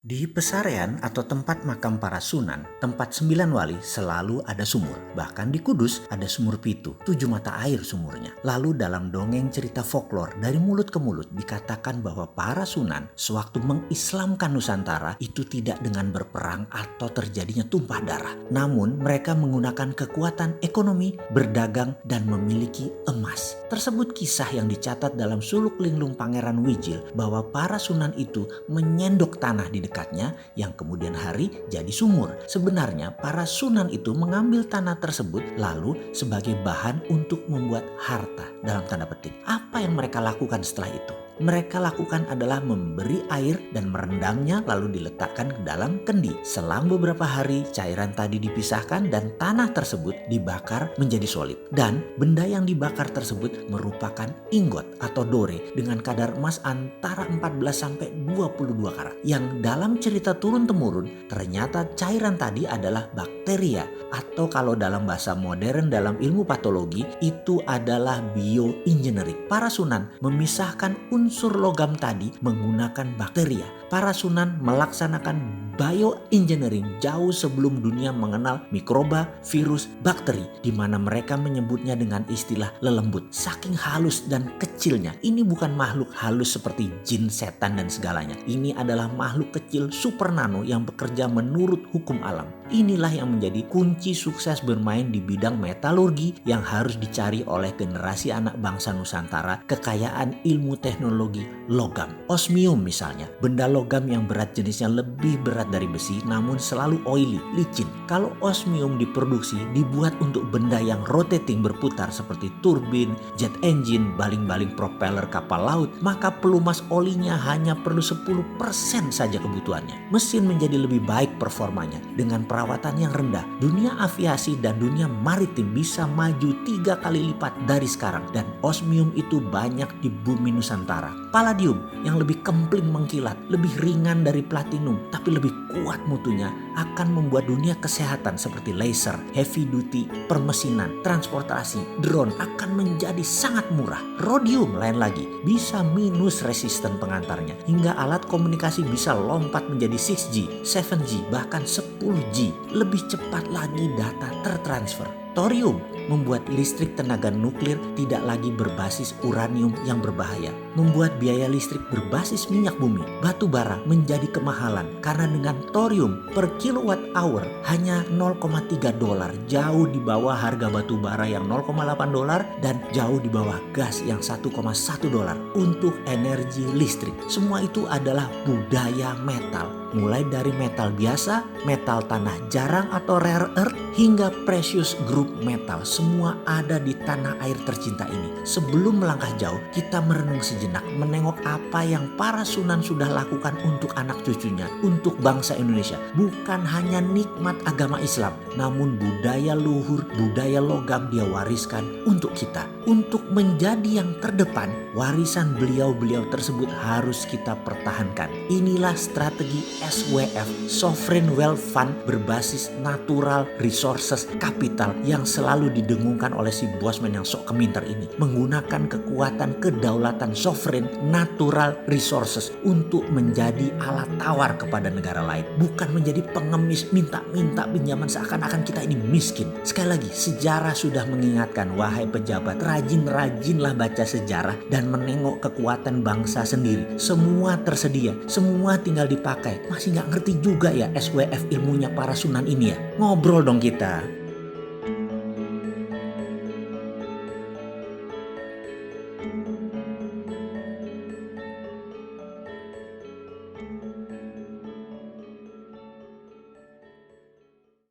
Di Pesarean atau tempat makam para sunan, tempat sembilan wali selalu ada sumur. Bahkan di Kudus ada sumur pitu, 7 mata air sumurnya. Lalu dalam dongeng cerita folklor dari mulut ke mulut dikatakan bahwa para sunan sewaktu mengislamkan Nusantara itu tidak dengan berperang atau terjadinya tumpah darah. Namun mereka menggunakan kekuatan ekonomi, berdagang, dan memiliki emas. Tersebut kisah yang dicatat dalam suluk linglung Pangeran Wijil bahwa para sunan itu menyendok tanah di dekatnya yang kemudian hari jadi sumur. Sebenarnya para sunan itu mengambil tanah tersebut lalu sebagai bahan untuk membuat harta dalam tanda petik. Apa yang mereka lakukan setelah itu? Mereka lakukan adalah memberi air dan merendamnya lalu diletakkan ke dalam kendi. Selang beberapa hari cairan tadi dipisahkan dan tanah tersebut dibakar menjadi solid. Dan benda yang dibakar tersebut merupakan ingot atau dore dengan kadar emas antara 14 sampai 22 karat. Yang dalam cerita turun-temurun ternyata cairan tadi adalah bakteria atau kalau dalam bahasa modern dalam ilmu patologi itu adalah bioengineering. Para sunan memisahkan unsur logam tadi menggunakan bakteria. Para sunan melaksanakan bioengineering jauh sebelum dunia mengenal mikroba, virus, bakteri, di mana mereka menyebutnya dengan istilah lelembut. Saking halus dan kecilnya, ini bukan makhluk halus seperti jin, setan, dan segalanya. Ini adalah makhluk kecil super nano yang bekerja menurut hukum alam. Inilah yang menjadi kunci sukses bermain di bidang metalurgi yang harus dicari oleh generasi anak bangsa Nusantara, kekayaan ilmu teknologi logam. Osmium misalnya, benda logam yang berat jenisnya lebih berat dari besi namun selalu oily, licin. Kalau osmium diproduksi dibuat untuk benda yang rotating berputar seperti turbin, jet engine, baling-baling propeller kapal laut, maka pelumas olinya hanya perlu 10% saja kebutuhannya. Mesin menjadi lebih baik performanya dengan perawatan yang rendah. Dunia aviasi dan dunia maritim bisa maju 3 kali lipat dari sekarang dan osmium itu banyak di bumi Nusantara. Palladium yang lebih kempling mengkilat, lebih ringan dari platinum tapi lebih kuat mutunya akan membuat dunia kesehatan seperti laser, heavy duty, permesinan, transportasi, drone akan menjadi sangat murah. Rhodium lain lagi bisa minus resisten pengantarnya hingga alat komunikasi bisa lompat menjadi 6G, 7G, bahkan 10G. Lebih cepat lagi data tertransfer. Thorium membuat listrik tenaga nuklir tidak lagi berbasis uranium yang berbahaya. Membuat biaya listrik berbasis minyak bumi, batu bara menjadi kemahalan karena dengan thorium per kilowatt hour hanya $0,3, jauh di bawah harga batu bara yang $0,8 dan jauh di bawah gas yang $1,1 untuk energi listrik. Semua itu adalah budaya metal. Mulai dari metal biasa, metal tanah jarang atau rare earth, hingga precious group metal. Semua ada di tanah air tercinta ini. Sebelum melangkah jauh, kita merenung sejenak, menengok apa yang para sunan sudah lakukan untuk anak cucunya, untuk bangsa Indonesia. Bukan hanya nikmat agama Islam, namun budaya luhur, budaya logam dia wariskan untuk kita. Untuk menjadi yang terdepan, warisan beliau-beliau tersebut harus kita pertahankan. Inilah strategi SWF, Sovereign Wealth Fund, berbasis natural resources capital yang selalu didengungkan oleh si bosman yang sok keminter ini. Menggunakan kekuatan kedaulatan sovereign natural resources untuk menjadi alat tawar kepada negara lain. Bukan menjadi pengemis minta-minta pinjaman seakan-akan kita ini miskin. Sekali lagi, sejarah sudah mengingatkan, wahai pejabat, rajin-rajinlah baca sejarah dan menengok kekuatan bangsa sendiri. Semua tersedia, semua tinggal dipakai. Masih gak ngerti juga ya SWF ilmunya para sunan ini ya? Ngobrol dong kita.